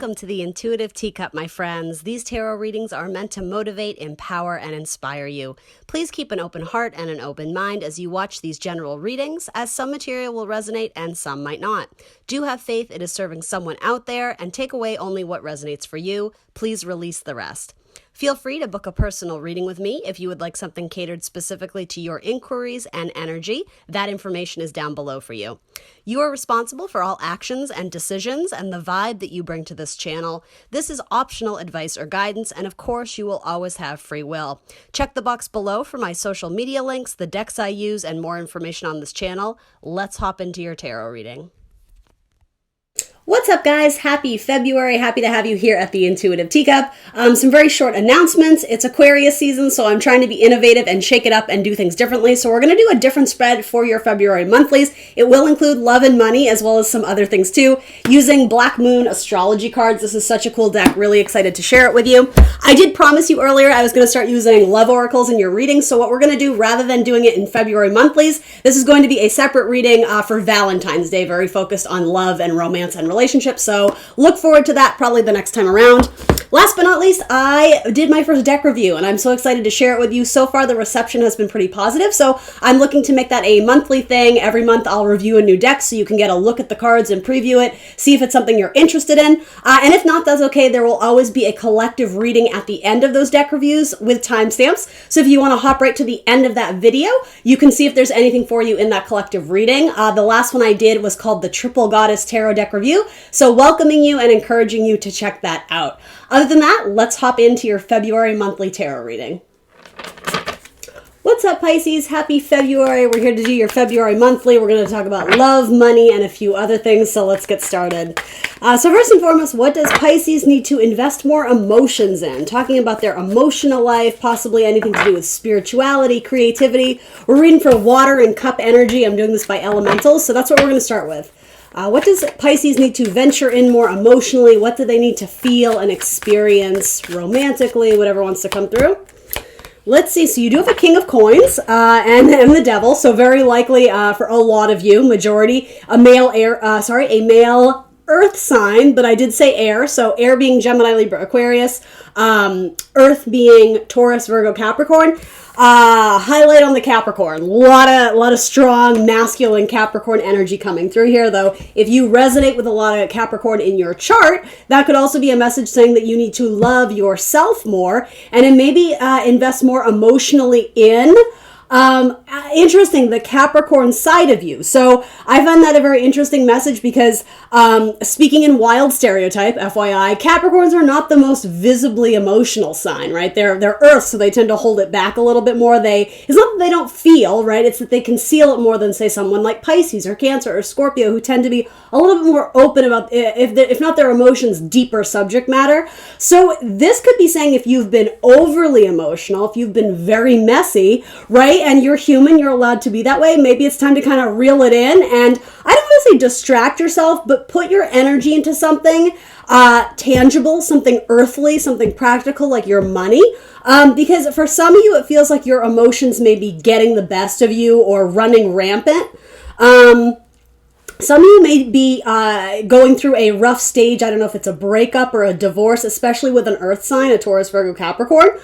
Welcome to the Intuitive Teacup, my friends. These tarot readings are meant to motivate, empower, and inspire you. Please keep an open heart and an open mind as you watch these general readings, as some material will resonate and some might not. Do have faith it is serving someone out there, and take away only what resonates for you. Please release the rest. Feel free to book a personal reading with me if you would like something catered specifically to your inquiries and energy. That information is down below for you. You are responsible for all actions and decisions and the vibe that you bring to this channel. This is optional advice or guidance, and of course, you will always have free will. Check the box below for my social media links, the decks I use, and more information on this channel. Let's hop into your tarot reading. What's up, guys? Happy February. Happy to have you here at the Intuitive Teacup. Some very short announcements. It's Aquarius season, so I'm trying to be innovative and shake it up and do things differently. So we're going to do a different spread for your February monthlies. It will include love and money, as well as some other things too, using Black Moon astrology cards. This is such a cool deck. Really excited to share it with you. I did promise you earlier I was going to start using love oracles in your readings. So what we're going to do, rather than doing it in February monthlies, this is going to be a separate reading for Valentine's Day, very focused on love and romance and relationships. So look forward to that probably the next time around. Last but not least, I did my first deck review, and I'm so excited to share it with you. So far, the reception has been pretty positive, so I'm looking to make that a monthly thing. Every month, I'll review a new deck so you can get a look at the cards and preview it, see if it's something you're interested in. And if not, that's okay. There will always be a collective reading at the end of those deck reviews with timestamps. So if you want to hop right to the end of that video, you can see if there's anything for you in that collective reading. The last one I did was called the Triple Goddess Tarot Deck Review, so welcoming you and encouraging you to check that out. Other than that, let's hop into your February monthly tarot reading. What's up, Pisces? Happy February. We're here to do your February monthly. We're going to talk about love, money, and a few other things, so let's get started. So first and foremost, what does Pisces need to invest more emotions in? Talking about their emotional life, possibly anything to do with spirituality, creativity. We're reading for water and cup energy. I'm doing this by elementals, so that's what we're going to start with. What does Pisces need to venture in more emotionally? What do they need to feel and experience romantically? Whatever wants to come through. Let's see. So you do have a King of Coins and the Devil. So very likely for a lot of you, majority, a male Earth sign, but I did say air. So air being Gemini, Libra, Aquarius, Earth being Taurus, Virgo, Capricorn. Highlight on the Capricorn. A lot of strong masculine Capricorn energy coming through here, though. If you resonate with a lot of Capricorn in your chart, that could also be a message saying that you need to love yourself more and then maybe invest more emotionally in interesting, the Capricorn side of you. So I find that a very interesting message because speaking in wild stereotype, FYI, Capricorns are not the most visibly emotional sign, right? They're Earth, so they tend to hold it back a little bit more. It's not that they don't feel, right? It's that they conceal it more than, say, someone like Pisces or Cancer or Scorpio, who tend to be a little bit more open about, if not their emotions, deeper subject matter. So this could be saying if you've been overly emotional, if you've been very messy, right? And you're human, you're allowed to be that way. Maybe it's time to kind of reel it in. And I don't want to say distract yourself, but put your energy into something tangible, something earthly, something practical, like your money. Because for some of you, it feels like your emotions may be getting the best of you or running rampant. Some of you may be going through a rough stage. I don't know if it's a breakup or a divorce, especially with an earth sign, a Taurus, Virgo, Capricorn.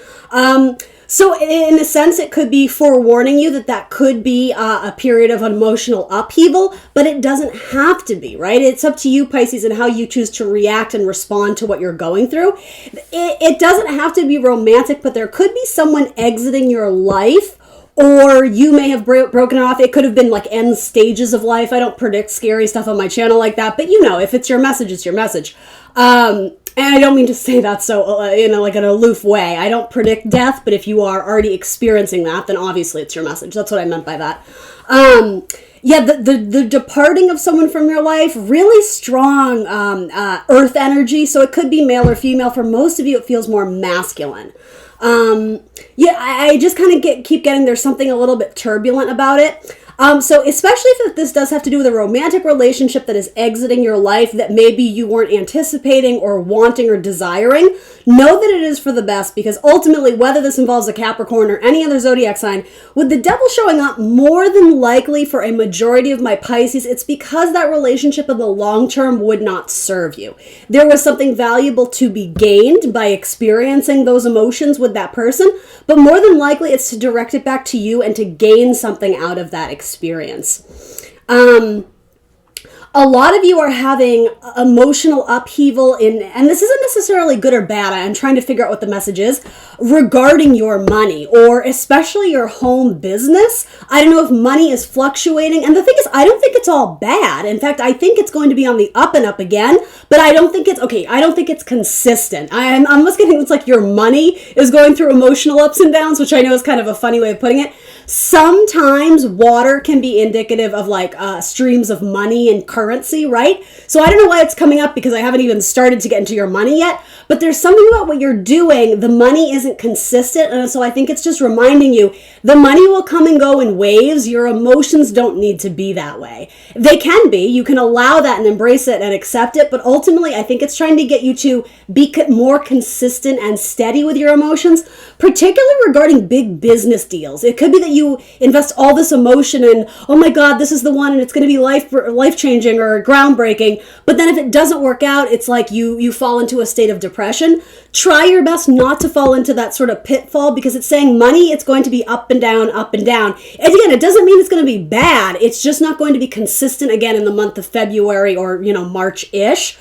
So in a sense, it could be forewarning you that could be a period of emotional upheaval, but it doesn't have to be, right? It's up to you, Pisces, and how you choose to react and respond to what you're going through. It doesn't have to be romantic, but there could be someone exiting your life, or you may have broken it off. It could have been like end stages of life. I don't predict scary stuff on my channel like that, but if it's your message, it's your message. And I don't mean to say that so, like an aloof way. I don't predict death, but if you are already experiencing that, then obviously it's your message. That's what I meant by that. The departing of someone from your life, really strong earth energy. So it could be male or female. For most of you, it feels more masculine. I just kind of keep getting there's something a little bit turbulent about it. So especially if this does have to do with a romantic relationship that is exiting your life that maybe you weren't anticipating or wanting or desiring, know that it is for the best, because ultimately, whether this involves a Capricorn or any other zodiac sign, with the devil showing up more than likely for a majority of my Pisces, it's because that relationship in the long term would not serve you. There was something valuable to be gained by experiencing those emotions with that person, but more than likely it's to direct it back to you and to gain something out of that experience. A lot of you are having emotional upheaval and this isn't necessarily good or bad. I'm trying to figure out what the message is regarding your money, or especially your home business. I don't know if money is fluctuating. And the thing is, I don't think it's all bad. In fact, I think it's going to be on the up and up again, but I don't think it's consistent. I'm almost getting, it's like your money is going through emotional ups and downs, which I know is kind of a funny way of putting it. Sometimes water can be indicative of like streams of money and currency, right? So I don't know why it's coming up, because I haven't even started to get into your money yet, but there's something about what you're doing. The money isn't consistent. And so I think it's just reminding you, the money will come and go in waves. Your emotions don't need to be that way. They can be. You can allow that and embrace it and accept it. But ultimately, I think it's trying to get you to be more consistent and steady with your emotions, particularly regarding big business deals. It could be that you invest all this emotion in, oh my God, this is the one and it's going to be life-changing or groundbreaking. But then if it doesn't work out, it's like you fall into a state of depression. Try your best not to fall into that sort of pitfall, because it's saying money, it's going to be up and down, up and down. And again, it doesn't mean it's going to be bad. It's just not going to be consistent again in the month of February or, March-ish.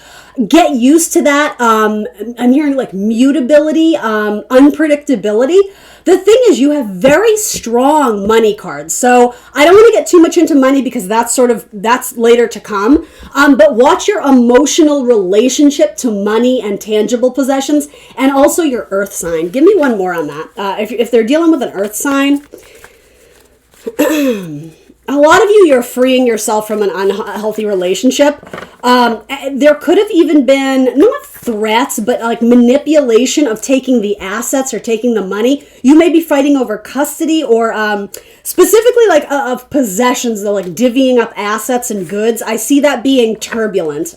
Get used to that. I'm hearing like mutability, unpredictability. The thing is, you have very strong money cards. So I don't want to get too much into money, because that's later to come. But watch your emotional relationship to money and tangible possessions, and also your earth sign. Give me one more on that. If they're dealing with an earth sign, a lot of you're freeing yourself from an unhealthy relationship. There could have even been, not threats, but like manipulation of taking the assets or taking the money. You may be fighting over custody, or specifically like of possessions, though, like divvying up assets and goods. I see that being turbulent,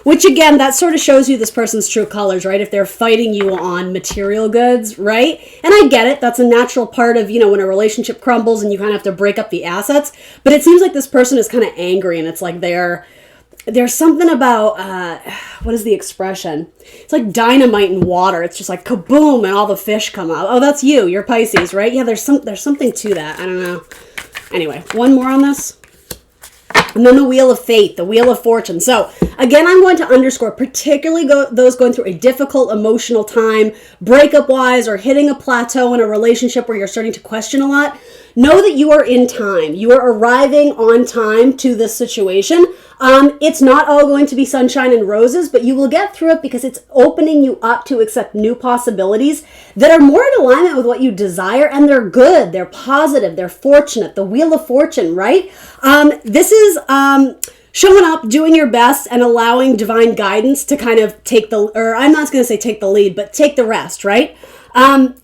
which again, that sort of shows you this person's true colors, right? If they're fighting you on material goods, right? And I get it. That's a natural part of, when a relationship crumbles and you kind of have to break up the assets. But it seems like this person is kind of angry, and it's like there's something about, what is the expression? It's like dynamite in water. It's just like kaboom, and all the fish come out. Oh, that's you. You're Pisces, right? Yeah, there's something to that. I don't know. Anyway, one more on this. And then the Wheel of Fate, the Wheel of Fortune. So again, I'm going to underscore particularly those going through a difficult emotional time, breakup-wise, or hitting a plateau in a relationship where you're starting to question a lot. Know that you are in time. You are arriving on time to this situation. It's not all going to be sunshine and roses, but you will get through it, because it's opening you up to accept new possibilities that are more in alignment with what you desire, and they're good, they're positive, they're fortunate. The Wheel of Fortune, right? This is showing up, doing your best, and allowing divine guidance to kind of take the lead, but take the rest, right?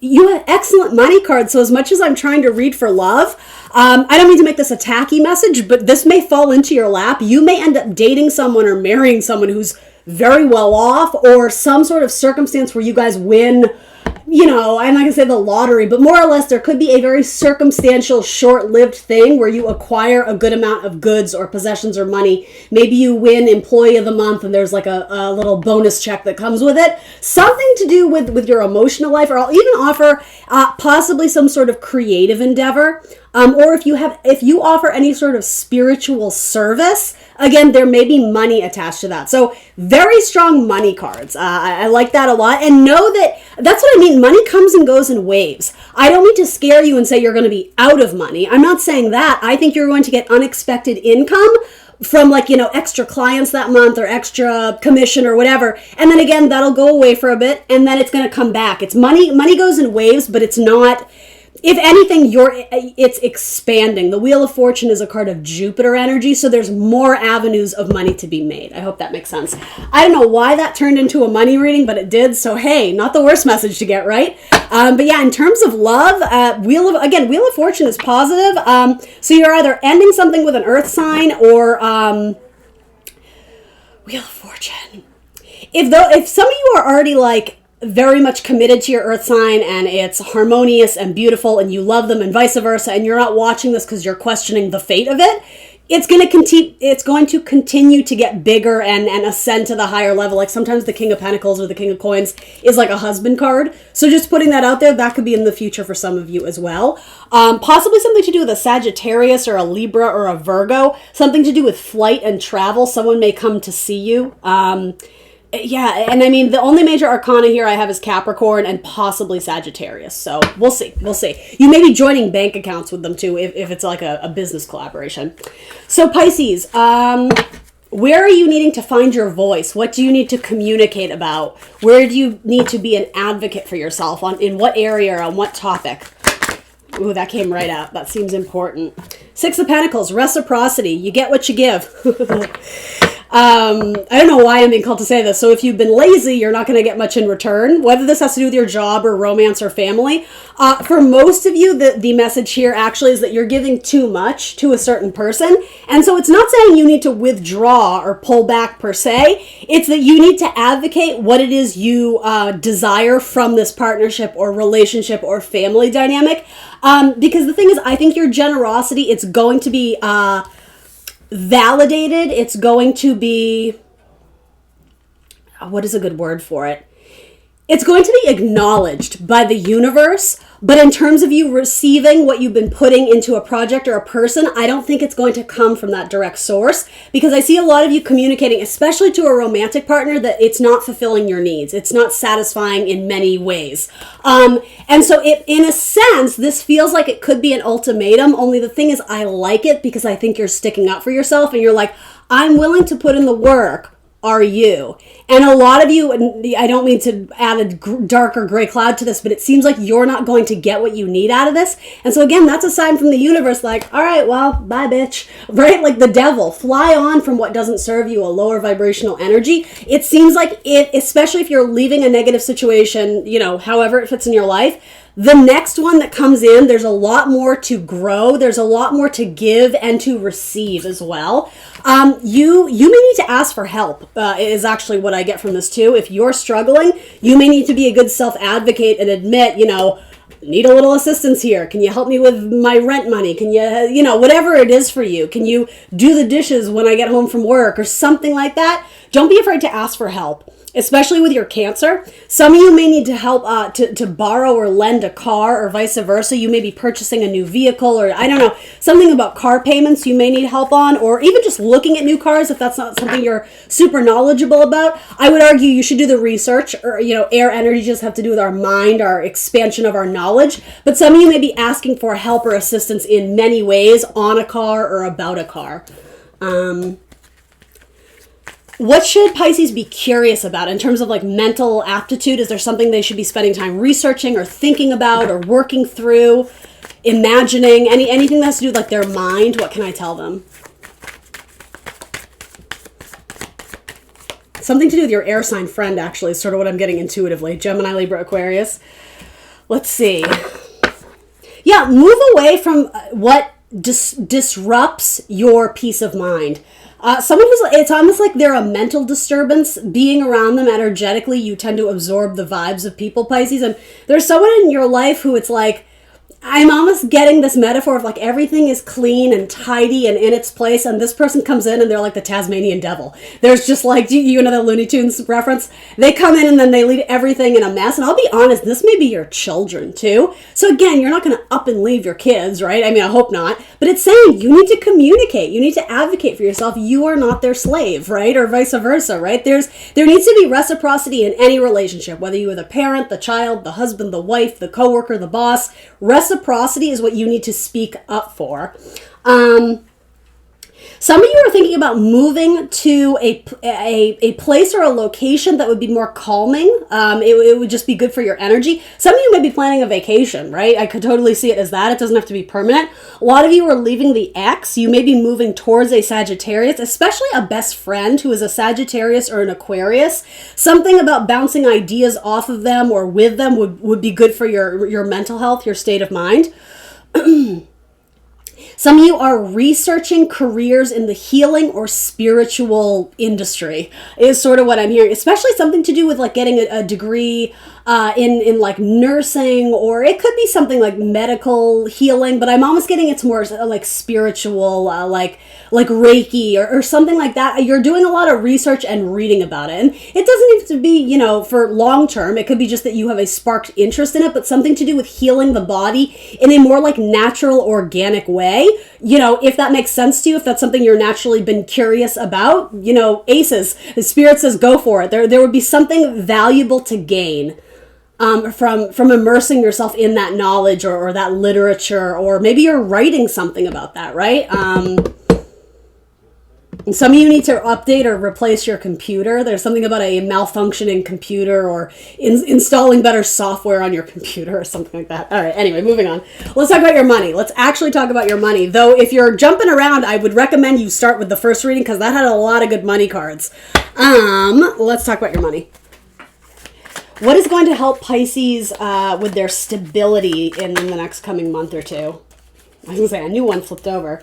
You have excellent money cards. So as much as I'm trying to read for love, I don't mean to make this a tacky message, but this may fall into your lap. You may end up dating someone or marrying someone who's very well off, or some sort of circumstance where you guys win, I'm not going to say the lottery, but more or less there could be a very circumstantial, short-lived thing where you acquire a good amount of goods or possessions or money. Maybe you win Employee of the Month and there's like a little bonus check that comes with it. Something to do with your emotional life, or I'll even offer possibly some sort of creative endeavor. Or if you offer any sort of spiritual service, again, there may be money attached to that. So very strong money cards. I like that a lot. And know that that's what I mean. Money comes and goes in waves. I don't mean to scare you and say you're going to be out of money. I'm not saying that. I think you're going to get unexpected income from extra clients that month, or extra commission or whatever. And then again, that'll go away for a bit, and then it's going to come back. It's money. Money goes in waves, but it's not if anything, it's expanding. The Wheel of Fortune is a card of Jupiter energy, so there's more avenues of money to be made. I hope that makes sense. I don't know why that turned into a money reading, but it did. So hey, not the worst message to get, right? But yeah, in terms of love, Wheel of Fortune is positive. So you're either ending something with an Earth sign or Wheel of Fortune. If some of you are already like very much committed to your Earth sign and it's harmonious and beautiful and you love them and vice versa, and you're not watching this because you're questioning the fate of it, it's going to continue to get bigger and ascend to the higher level. Like sometimes the King of Pentacles or the King of Coins is like a husband card. So just putting that out there, that could be in the future for some of you as well. Possibly something to do with a Sagittarius or a Libra or a Virgo, something to do with flight and travel. Someone may come to see you. Yeah, and I mean, the only major arcana here I have is Capricorn and possibly Sagittarius. So we'll see. You may be joining bank accounts with them too if it's like a business collaboration. So Pisces, where are you needing to find your voice? What do you need to communicate about? Where do you need to be an advocate for yourself? In what area or on what topic? Ooh, that came right out. That seems important. Six of Pentacles, reciprocity. You get what you give. I don't know why I'm being called to say this. So if you've been lazy, you're not going to get much in return, whether this has to do with your job or romance or family. For most of you, the message here actually is that you're giving too much to a certain person. And so it's not saying you need to withdraw or pull back per se. It's that you need to advocate what it is you desire from this partnership or relationship or family dynamic. Because the thing is, I think your generosity, it's going to be validated. It's going to be, what is a good word for it? It's going to be acknowledged by the universe, but in terms of you receiving what you've been putting into a project or a person, I don't think it's going to come from that direct source, because I see a lot of you communicating, especially to a romantic partner, that it's not fulfilling your needs. It's not satisfying in many ways. And so in a sense, this feels like it could be an ultimatum, only the thing is I like it because I think you're sticking up for yourself and you're like, I'm willing to put in the work. Are you? And a lot of you, and I don't mean to add a darker gray cloud to this, but it seems like you're not going to get what you need out of this. And so again, that's a sign from the universe, like, all right, well, bye, bitch, right? Like the devil, fly on from what doesn't serve you, a lower vibrational energy. It seems like it, especially if you're leaving a negative situation, however it fits in your life, the next one that comes in, there's a lot more to grow. There's a lot more to give and to receive as well. You may need to ask for help, is actually what I get from this too. If you're struggling, you may need to be a good self-advocate and admit, need a little assistance here. Can you help me with my rent money? Can you, whatever it is for you. Can you do the dishes when I get home from work or something like that? Don't be afraid to ask for help, especially with your Cancer. Some of you may need to help to borrow or lend a car or vice versa. You may be purchasing a new vehicle or I don't know, something about car payments you may need help on, or even just looking at new cars if that's not something you're super knowledgeable about. I would argue you should do the research, or air energy just have to do with our mind, our expansion of our knowledge. But some of you may be asking for help or assistance in many ways on a car or about a car. What should Pisces be curious about in terms of like mental aptitude? Is there something they should be spending time researching or thinking about or working through, imagining, anything that has to do with like their mind? What can I tell them? Something to do with your air sign friend, actually, is sort of what I'm getting intuitively. Gemini, Libra, Aquarius. Let's see. Yeah, move away from what disrupts your peace of mind. Someone it's almost like they're a mental disturbance. Being around them energetically, you tend to absorb the vibes of people, Pisces. And there's someone in your life who it's like, I'm almost getting this metaphor of like everything is clean and tidy and in its place, and this person comes in and they're like the Tasmanian devil. There's just like, you know the Looney Tunes reference? They come in and then they leave everything in a mess. And I'll be honest, this may be your children too. So again, you're not going to up and leave your kids, right? I mean, I hope not. But it's saying you need to communicate. You need to advocate for yourself. You are not their slave, right? Or vice versa, right? There needs to be reciprocity in any relationship, whether you're the parent, the child, the husband, the wife, the coworker, the boss. Reciprocity is what you need to speak up for. Some of you are thinking about moving to a place or a location that would be more calming. It would just be good for your energy. Some of you may be planning a vacation, right? I could totally see it as that. It doesn't have to be permanent. A lot of you are leaving the ex. You may be moving towards a Sagittarius, especially a best friend who is a Sagittarius or an Aquarius. Something about bouncing ideas off of them or with them would be good for your mental health, your state of mind. Some of you are researching careers in the healing or spiritual industry is sort of what I'm hearing, especially something to do with like getting a degree in like nursing, or it could be something like medical healing, but I'm almost getting it's more like spiritual, like Reiki or something like that. You're doing a lot of research and reading about it. And it doesn't have to be, for long term. It could be just that you have a sparked interest in it, but something to do with healing the body in a more like natural, organic way. If that makes sense to you, if that's something you're naturally been curious about, aces, the spirit says go for it. There would be something valuable to gain from immersing yourself in that knowledge or that literature, or maybe you're writing something about that, right? And some of you need to update or replace your computer. There's something about a malfunctioning computer or installing better software on your computer or something like that. All right, anyway, moving on. Let's talk about your money. Let's actually talk about your money. Though if you're jumping around, I would recommend you start with the first reading because that had a lot of good money cards. Let's talk about your money. What is going to help Pisces with their stability in the next coming month or two? I was going to say, a new one flipped over.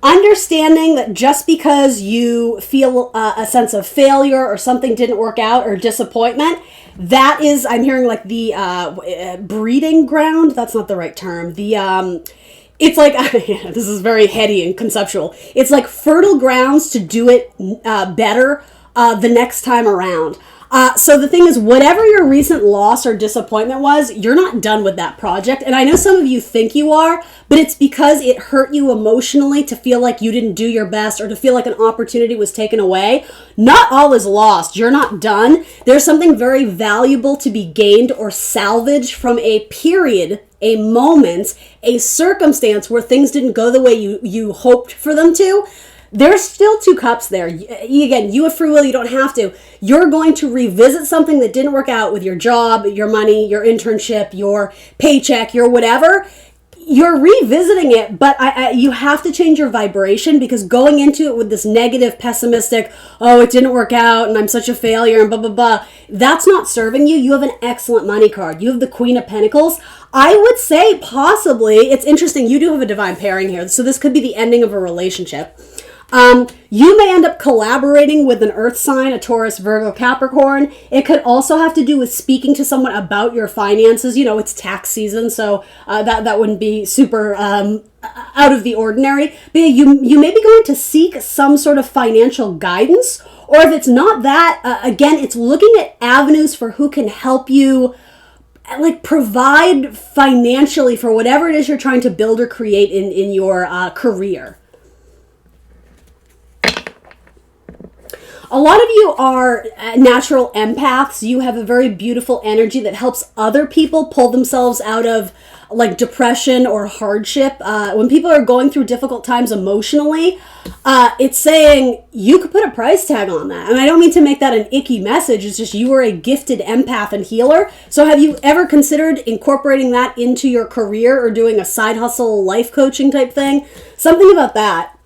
Understanding that just because you feel a sense of failure or something didn't work out or disappointment, that is, I'm hearing like the breeding ground. That's not the right term. It's like, this is very heady and conceptual. It's like fertile grounds to do it better the next time around. So the thing is, whatever your recent loss or disappointment was, you're not done with that project. And I know some of you think you are, but it's because it hurt you emotionally to feel like you didn't do your best or to feel like an opportunity was taken away. Not all is lost. You're not done. There's something very valuable to be gained or salvaged from a period, a moment, a circumstance where things didn't go the way you hoped for them to. There's still 2 cups there. Again, you have free will. You don't have to. You're going to revisit something that didn't work out with your job, your money, your internship, your paycheck, your whatever. You're revisiting it, but you have to change your vibration, because going into it with this negative, pessimistic, oh, it didn't work out and I'm such a failure and blah, blah, blah, that's not serving you. You have an excellent money card. You have the Queen of Pentacles. I would say possibly, it's interesting, you do have a divine pairing here, so this could be the ending of a relationship. You may end up collaborating with an earth sign, a Taurus, Virgo, Capricorn. It could also have to do with speaking to someone about your finances. It's tax season, so that wouldn't be super out of the ordinary. But you may be going to seek some sort of financial guidance, or if it's not that, again, it's looking at avenues for who can help you like provide financially for whatever it is you're trying to build or create in your career. A lot of you are natural empaths. You have a very beautiful energy that helps other people pull themselves out of like depression or hardship. When people are going through difficult times emotionally, it's saying you could put a price tag on that. And I don't mean to make that an icky message. It's just you are a gifted empath and healer. So have you ever considered incorporating that into your career or doing a side hustle life coaching type thing? Something about that.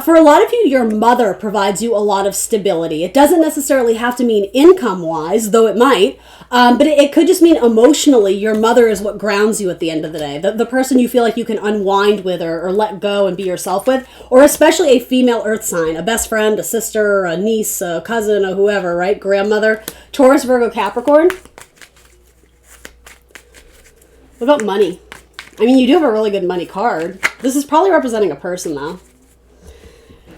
For a lot of you, your mother provides you a lot of stability. It doesn't necessarily have to mean income-wise, though it might, but it could just mean emotionally, your mother is what grounds you at the end of the day. The person you feel like you can unwind with or let go and be yourself with, or especially a female earth sign, a best friend, a sister, a niece, a cousin, or whoever, right? Grandmother. Taurus, Virgo, Capricorn. What about money? I mean, you do have a really good money card. This is probably representing a person, though.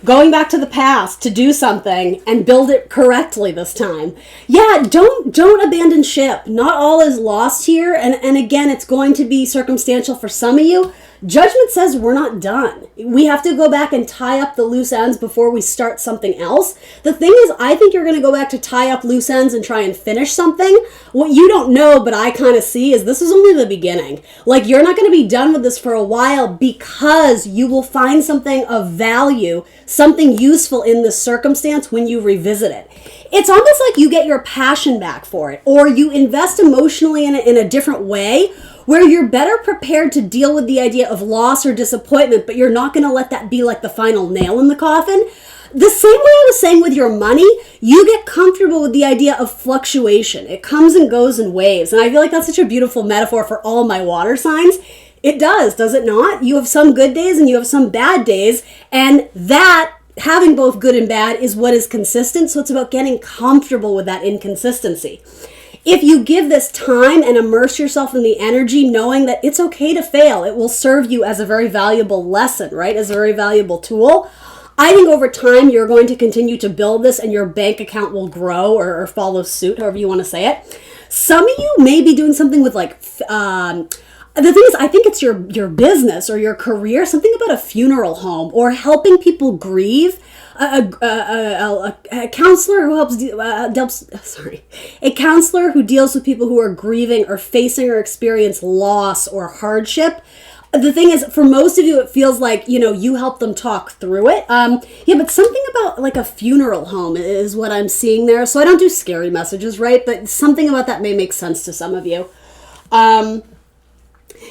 Going back to the past to do something and build it correctly this time. Yeah, don't abandon ship. Not all is lost here. And again, it's going to be circumstantial for some of you. Judgment says we're not done. We have to go back and tie up the loose ends before we start something else. The thing is, I think you're going to go back to tie up loose ends and try and finish something. What you don't know, but I kind of see, is this is only the beginning. Like, you're not going to be done with this for a while because you will find something of value, something useful in this circumstance when you revisit it. It's almost like you get your passion back for it, or you invest emotionally in it in a different way, where you're better prepared to deal with the idea of loss or disappointment, but you're not going to let that be like the final nail in the coffin. The same way I was saying with your money, you get comfortable with the idea of fluctuation. It comes and goes in waves. And I feel like that's such a beautiful metaphor for all my water signs. It does it not? You have some good days and you have some bad days. And that, having both good and bad, is what is consistent. So it's about getting comfortable with that inconsistency. If you give this time and immerse yourself in the energy, knowing that it's okay to fail, it will serve you as a very valuable lesson, right? As a very valuable tool. I think over time, you're going to continue to build this and your bank account will grow or follow suit, however you want to say it. Some of you may be doing something with like, the thing is, I think it's your business or your career, something about a funeral home or helping people grieve. A counselor who a counselor who deals with people who are grieving or facing or experience loss or hardship. The thing is, for most of you, it feels like, you help them talk through it. But something about like a funeral home is what I'm seeing there. So I don't do scary messages, right? But something about that may make sense to some of you.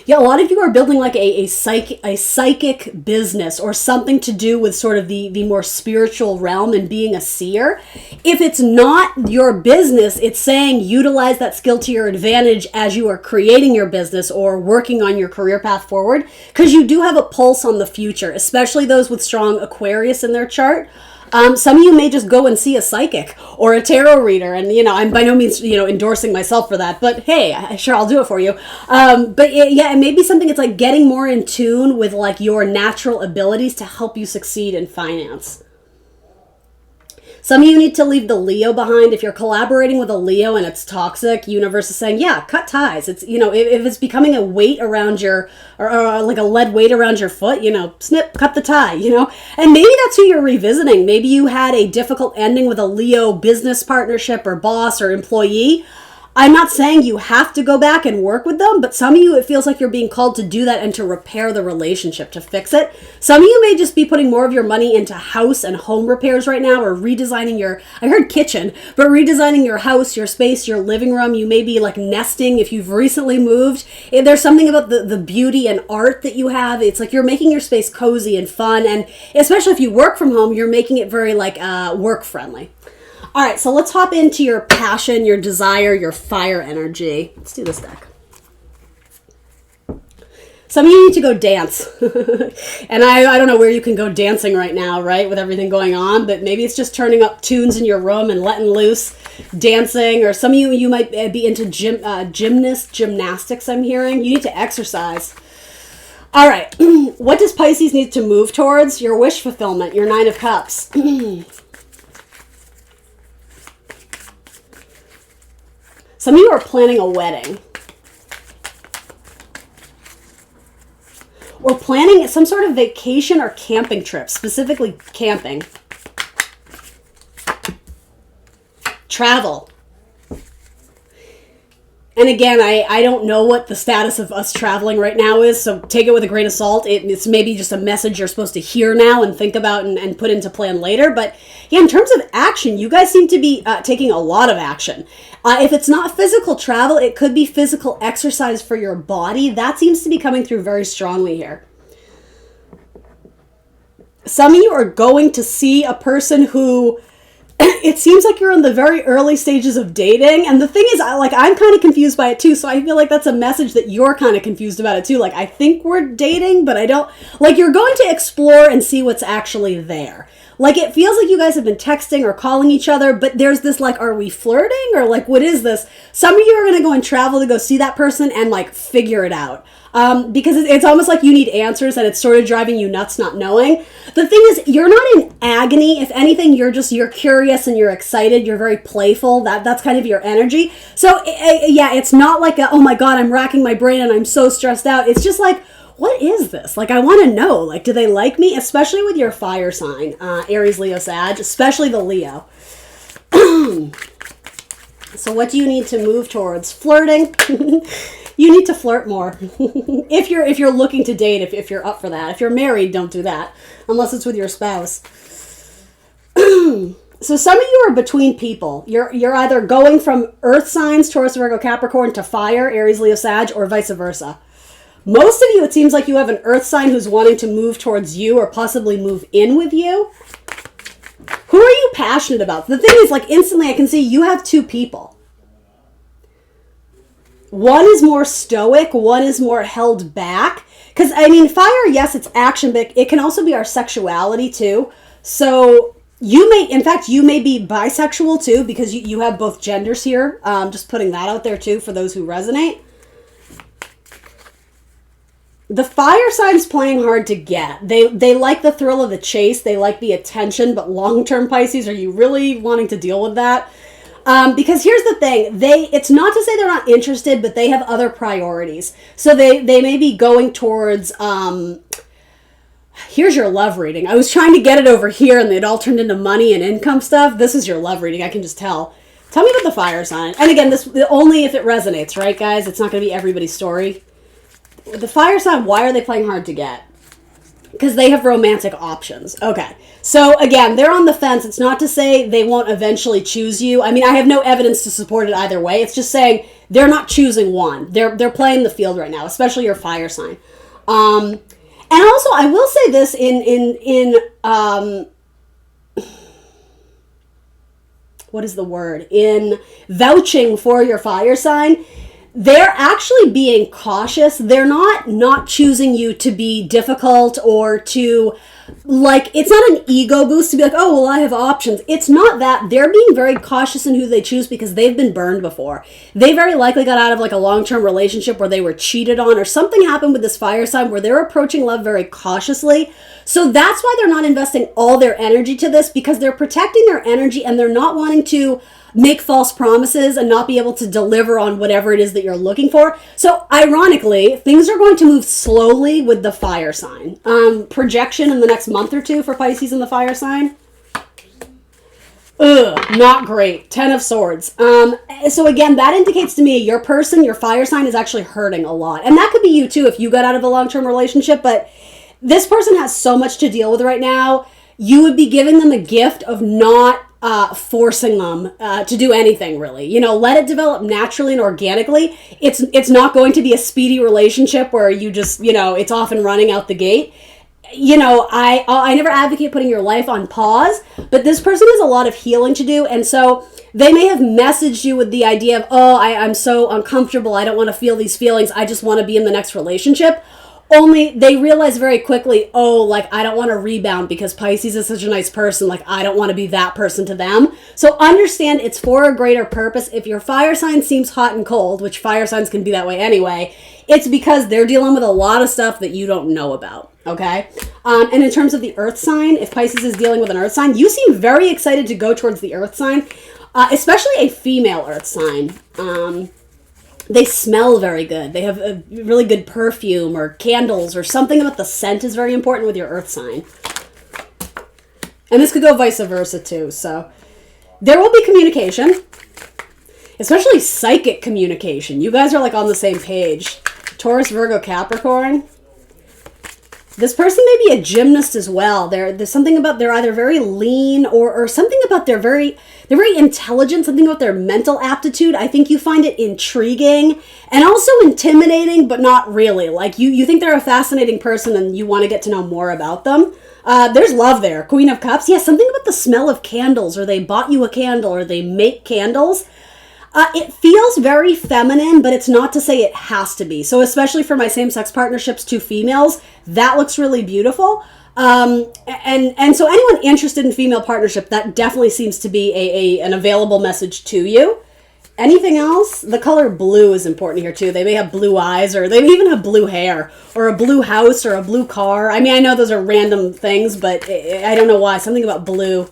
A lot of you are building like a psychic business or something to do with sort of the more spiritual realm and being a seer. If it's not your business, it's saying utilize that skill to your advantage as you are creating your business or working on your career path forward, because you do have a pulse on the future, especially those with strong Aquarius in their chart. Some of you may just go and see a psychic or a tarot reader, and I'm by no means endorsing myself for that, but hey, sure, I'll do it for you. But it may be something. It's like getting more in tune with like your natural abilities to help you succeed in finance. Some of you need to leave the Leo behind. If you're collaborating with a Leo and it's toxic, universe is saying, yeah, cut ties. It's, if it's becoming a weight around your, or like a lead weight around your foot, snip, cut the tie, And maybe that's who you're revisiting. Maybe you had a difficult ending with a Leo business partnership or boss or employee. I'm not saying you have to go back and work with them, but some of you, it feels like you're being called to do that and to repair the relationship, to fix it. Some of you may just be putting more of your money into house and home repairs right now, or redesigning I heard kitchen, but redesigning your house, your space, your living room. You may be like nesting if you've recently moved. There's something about the beauty and art that you have. It's like you're making your space cozy and fun, and especially if you work from home, you're making it very like work friendly. All right, so let's hop into your passion, your desire, your fire energy. Let's do this deck. Some of you need to go dance. And I don't know where you can go dancing right now, right, with everything going on, but maybe it's just turning up tunes in your room and letting loose, dancing, or some of you might be into gymnastics, I'm hearing. You need to exercise. All right, what does Pisces need to move towards? Your wish fulfillment, your 9 of Cups. Some of you are planning a wedding. Or planning some sort of vacation or camping trip, specifically camping. Travel. And again, I don't know what the status of us traveling right now is, so take it with a grain of salt. It's maybe just a message you're supposed to hear now and think about and put into plan later. But yeah, in terms of action, you guys seem to be taking a lot of action. If it's not physical travel, it could be physical exercise for your body. That seems to be coming through very strongly here. Some of you are going to see a person who... It seems like you're in the very early stages of dating. And the thing is, I'm kind of confused by it too. So I feel like that's a message that you're kind of confused about it too. Like, I think we're dating, but I don't... Like, you're going to explore and see what's actually there. Like, it feels like you guys have been texting or calling each other, but there's this, like, are we flirting? Or, like, what is this? Some of you are going to go and travel to go see that person and, like, figure it out. Because it's almost like you need answers and it's sort of driving you nuts not knowing. The thing is, you're not in agony. If anything, you're curious and you're excited. You're very playful. That's kind of your energy. So, yeah, it's not like oh my God, I'm racking my brain and I'm so stressed out. It's just like, what is this? Like, I want to know, like, do they like me? Especially with your fire sign, Aries, Leo, Sag, especially the Leo. So what do you need to move towards? Flirting. You need to flirt more. if you're looking to date, if you're up for that. If you're married, don't do that unless it's with your spouse. So some of you are between people. You're either going from earth signs, Taurus, Virgo, Capricorn, to fire, Aries, Leo, Sag, or vice versa. Most of you, it seems like you have an earth sign who's wanting to move towards you or possibly move in with you. Who are you passionate about? The thing is, like, instantly I can see you have two people. One is more stoic, one is more held back. Because, I mean, fire, yes, it's action, but it can also be our sexuality too. So you may, in fact, you may be bisexual too, because you have both genders here. Just putting that out there too for those who resonate. The fire sign's playing hard to get. They like the thrill of the chase. They like the attention, but long-term Pisces, are you really wanting to deal with that? Because here's the thing. It's not to say they're not interested, but they have other priorities. So they may be going towards, here's your love reading. I was trying to get it over here and it all turned into money and income stuff. This is your love reading. I can just tell. Tell me about the fire sign. And again, this only if it resonates, right, guys? It's not going to be everybody's story. The fire sign, why are they playing hard to get? Because they have romantic options. Okay. So again, they're on the fence. It's not to say they won't eventually choose you. I mean, I have no evidence to support it either way. It's just saying they're not choosing one. They're playing the field right now, especially your fire sign. And also, I will say this what is the word? In vouching for your fire sign, they're actually being cautious. They're not choosing you to be difficult or to, like, it's not an ego boost to be like, oh, well, I have options. It's not that. They're being very cautious in who they choose because they've been burned before. They very likely got out of, like, a long-term relationship where they were cheated on, or something happened with this fire sign where they're approaching love very cautiously. So that's why they're not investing all their energy to this, because they're protecting their energy and they're not wanting to make false promises and not be able to deliver on whatever it is that you're looking for. So ironically, things are going to move slowly with the fire sign. Projection in the next month or two for Pisces in the fire sign. Not great. 10 of Swords. So again, that indicates to me your person, your fire sign, is actually hurting a lot. And that could be you too if you got out of a long-term relationship, but this person has so much to deal with right now. You would be giving them a gift of not forcing them to do anything, really. You know, let it develop naturally and organically. It's not going to be a speedy relationship where you just, you know, it's off and running out the gate. You know, I never advocate putting your life on pause, but this person has a lot of healing to do, and so they may have messaged you with the idea of, oh, I'm so uncomfortable, I don't want to feel these feelings, I just want to be in the next relationship. Only they realize very quickly, oh, like, I don't want to rebound because Pisces is such a nice person. Like, I don't want to be that person to them. So understand it's for a greater purpose. If your fire sign seems hot and cold, which fire signs can be that way anyway, it's because they're dealing with a lot of stuff that you don't know about. Okay? And in terms of the earth sign, if Pisces is dealing with an earth sign, you seem very excited to go towards the earth sign, especially a female earth sign. They smell very good. They have a really good perfume or candles or something about the scent is very important with your earth sign. And this could go vice versa too. So there will be communication, especially psychic communication. You guys are like on the same page. Taurus, Virgo, Capricorn. This person may be a gymnast as well. There's something about they're either very lean or something about they're very intelligent, something about their mental aptitude. I think you find it intriguing and also intimidating, but not really. Like you think they're a fascinating person and you want to get to know more about them. There's love there. Queen of Cups. Yeah, something about the smell of candles, or they bought you a candle, or they make candles. It feels very feminine, but it's not to say it has to be. So especially for my same-sex partnerships, 2 females, that looks really beautiful. And so anyone interested in female partnership, that definitely seems to be an available message to you. Anything else? The color blue is important here too. They may have blue eyes, or they may even have blue hair, or a blue house, or a blue car. I mean, I know those are random things, but I don't know why. Something about blue.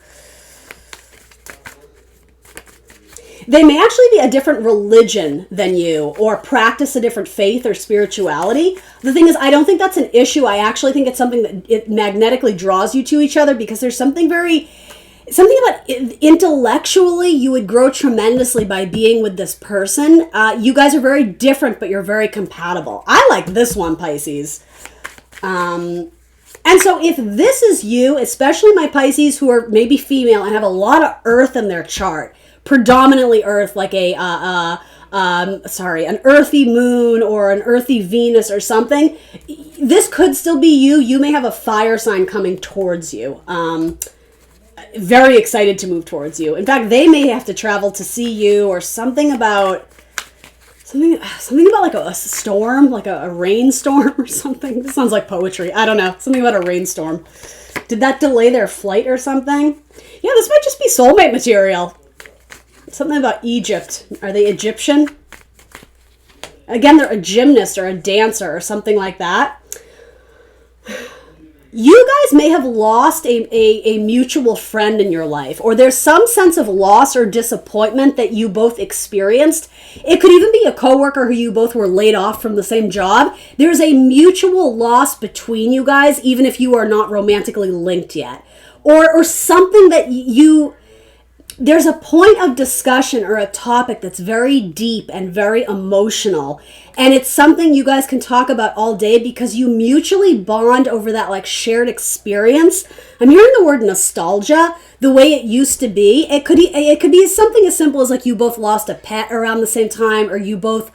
They may actually be a different religion than you or practice a different faith or spirituality. The thing is, I don't think that's an issue. I actually think it's something that it magnetically draws you to each other because there's something about intellectually you would grow tremendously by being with this person. You guys are very different, but you're very compatible. I like this one, Pisces. And so if this is you, especially my Pisces who are maybe female and have a lot of earth in their chart, predominantly earth, like an earthy moon or an earthy Venus or something, this could still be you. You may have a fire sign coming towards you. Very excited to move towards you. In fact, they may have to travel to see you or something about like a storm, like a rainstorm or something. This sounds like poetry. I don't know. Something about a rainstorm. Did that delay their flight or something? Yeah, this might just be soulmate material. Something about Egypt. Are they Egyptian? Again, they're a gymnast or a dancer or something like that. You guys may have lost a mutual friend in your life, or there's some sense of loss or disappointment that you both experienced. It could even be a coworker who you both were laid off from the same job. There's a mutual loss between you guys, even if you are not romantically linked yet. Or something that there's a point of discussion or a topic that's very deep and very emotional. And it's something you guys can talk about all day because you mutually bond over that like shared experience. I'm hearing the word nostalgia, the way it used to be. It could be something as simple as like you both lost a pet around the same time, or you both,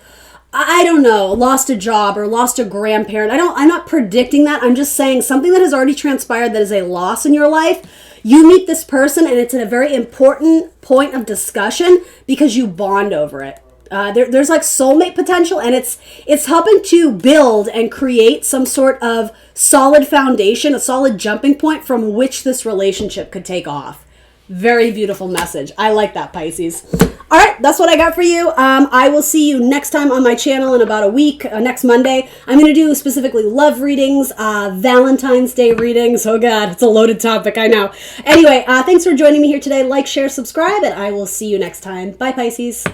I don't know, lost a job or lost a grandparent. I'm not predicting that. I'm just saying something that has already transpired that is a loss in your life. You meet this person and it's a very important point of discussion because you bond over it. There's like soulmate potential, and it's helping to build and create some sort of solid foundation, a solid jumping point from which this relationship could take off. Very beautiful message. I like that, Pisces. All right, that's what I got for you. I will see you next time on my channel in about a week, next Monday. I'm going to do specifically love readings, Valentine's Day readings. Oh, God, it's a loaded topic, I know. Anyway, thanks for joining me here today. Like, share, subscribe, and I will see you next time. Bye, Pisces.